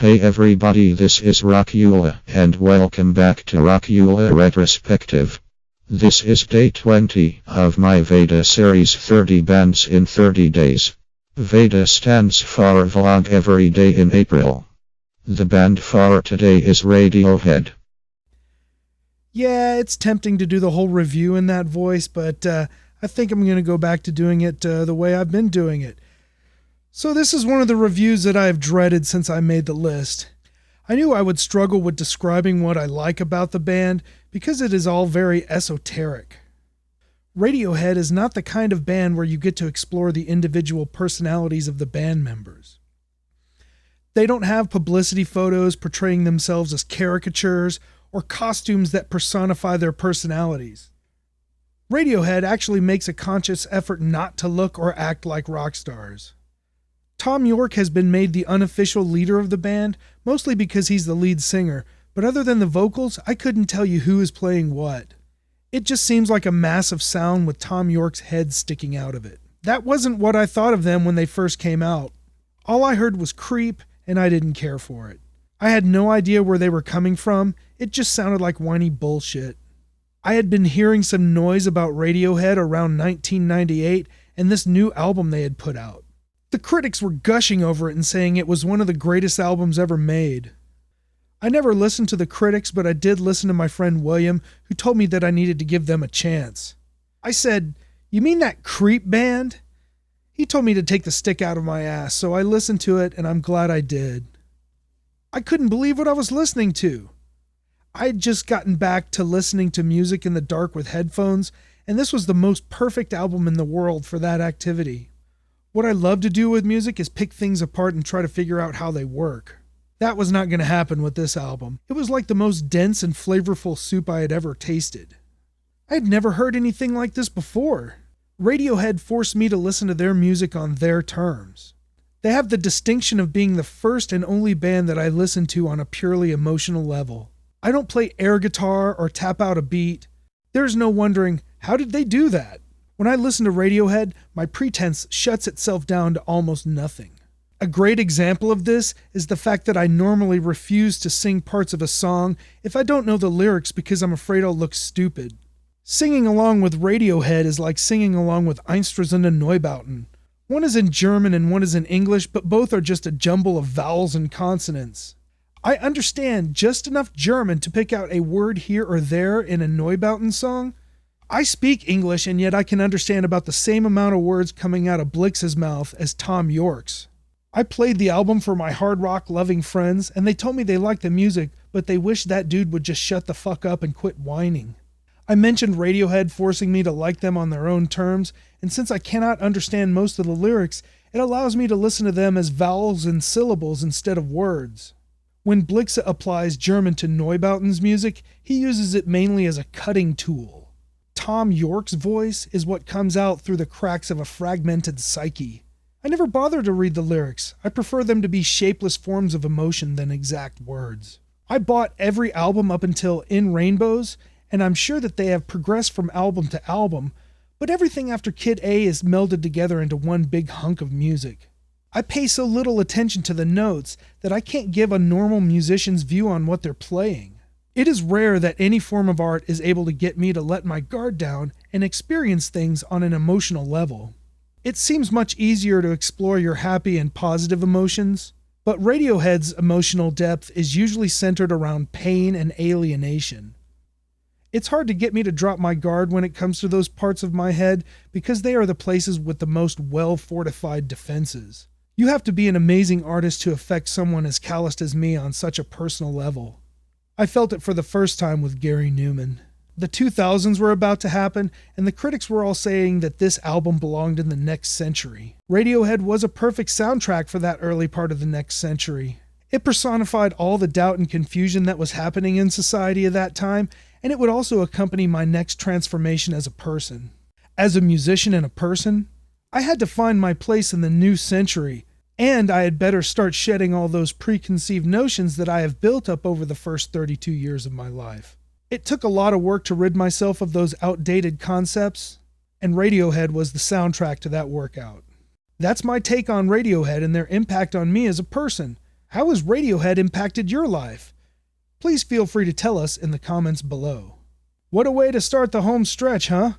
Hey everybody, this is Rockula, and welcome back to Rockula Retrospective. This is day 20 of my VEDA series 30 bands in 30 days. VEDA stands for Vlog Every Day in April. The band for today is Radiohead. Yeah, it's tempting to do the whole review in that voice, but I think I'm going to go back to doing it the way I've been doing it. So this is one of the reviews that I've dreaded since I made the list. I knew I would struggle with describing what I like about the band because it is all very esoteric. Radiohead is not the kind of band where you get to explore the individual personalities of the band members. They don't have publicity photos portraying themselves as caricatures or costumes that personify their personalities. Radiohead actually makes a conscious effort not to look or act like rock stars. Thom Yorke has been made the unofficial leader of the band, mostly because he's the lead singer, but other than the vocals, I couldn't tell you who is playing what. It just seems like a massive sound with Thom Yorke's head sticking out of it. That wasn't what I thought of them when they first came out. All I heard was Creep, and I didn't care for it. I had no idea where they were coming from, it just sounded like whiny bullshit. I had been hearing some noise about Radiohead around 1998 and this new album they had put out. The critics were gushing over it and saying it was one of the greatest albums ever made. I never listened to the critics, but I did listen to my friend William, who told me that I needed to give them a chance. I said, "You mean that Creep band?" He told me to take the stick out of my ass, so I listened to it, and I'm glad I did. I couldn't believe what I was listening to. I had just gotten back to listening to music in the dark with headphones, and this was the most perfect album in the world for that activity. What I love to do with music is pick things apart and try to figure out how they work. That was not going to happen with this album. It was like the most dense and flavorful soup I had ever tasted. I had never heard anything like this before. Radiohead forced me to listen to their music on their terms. They have the distinction of being the first and only band that I listen to on a purely emotional level. I don't play air guitar or tap out a beat. There's no wondering, how did they do that? When I listen to Radiohead, my pretense shuts itself down to almost nothing. A great example of this is the fact that I normally refuse to sing parts of a song if I don't know the lyrics because I'm afraid I'll look stupid. Singing along with Radiohead is like singing along with Einsturzende Neubauten. One is in German and one is in English, but both are just a jumble of vowels and consonants. I understand just enough German to pick out a word here or there in a Neubauten song. I speak English, and yet I can understand about the same amount of words coming out of Blix's mouth as Thom Yorke's. I played the album for my hard rock loving friends, and they told me they liked the music, but they wish that dude would just shut the fuck up and quit whining. I mentioned Radiohead forcing me to like them on their own terms, and since I cannot understand most of the lyrics, it allows me to listen to them as vowels and syllables instead of words. When Blix applies German to Neubauten's music, he uses it mainly as a cutting tool. Thom Yorke's voice is what comes out through the cracks of a fragmented psyche. I never bother to read the lyrics. I prefer them to be shapeless forms of emotion than exact words. I bought every album up until In Rainbows, and I'm sure that they have progressed from album to album, but everything after Kid A is melded together into one big hunk of music. I pay so little attention to the notes that I can't give a normal musician's view on what they're playing. It is rare that any form of art is able to get me to let my guard down and experience things on an emotional level. It seems much easier to explore your happy and positive emotions, but Radiohead's emotional depth is usually centered around pain and alienation. It's hard to get me to drop my guard when it comes to those parts of my head because they are the places with the most well-fortified defenses. You have to be an amazing artist to affect someone as calloused as me on such a personal level. I felt it for the first time with Gary Numan. The 2000s were about to happen, and the critics were all saying that this album belonged in the next century. Radiohead was a perfect soundtrack for that early part of the next century. It personified all the doubt and confusion that was happening in society at that time, and it would also accompany my next transformation as a person. As a musician and a person, I had to find my place in the new century, and I had better start shedding all those preconceived notions that I have built up over the first 32 years of my life. It took a lot of work to rid myself of those outdated concepts, and Radiohead was the soundtrack to that workout. That's my take on Radiohead and their impact on me as a person. How has Radiohead impacted your life? Please feel free to tell us in the comments below. What a way to start the home stretch, huh?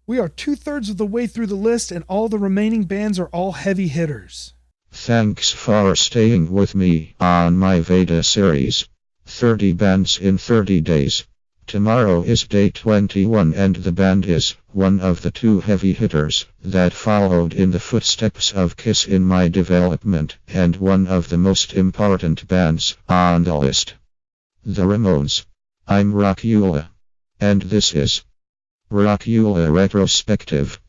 We are 2/3 of the way through the list and all the remaining bands are all heavy hitters. Thanks for staying with me on my VEDA series. 30 bands in 30 days. Tomorrow is day 21 and the band is one of the 2 heavy hitters that followed in the footsteps of Kiss in my development and one of the most important bands on the list. The Ramones. I'm Rockula. And this is Rockula Retrospective.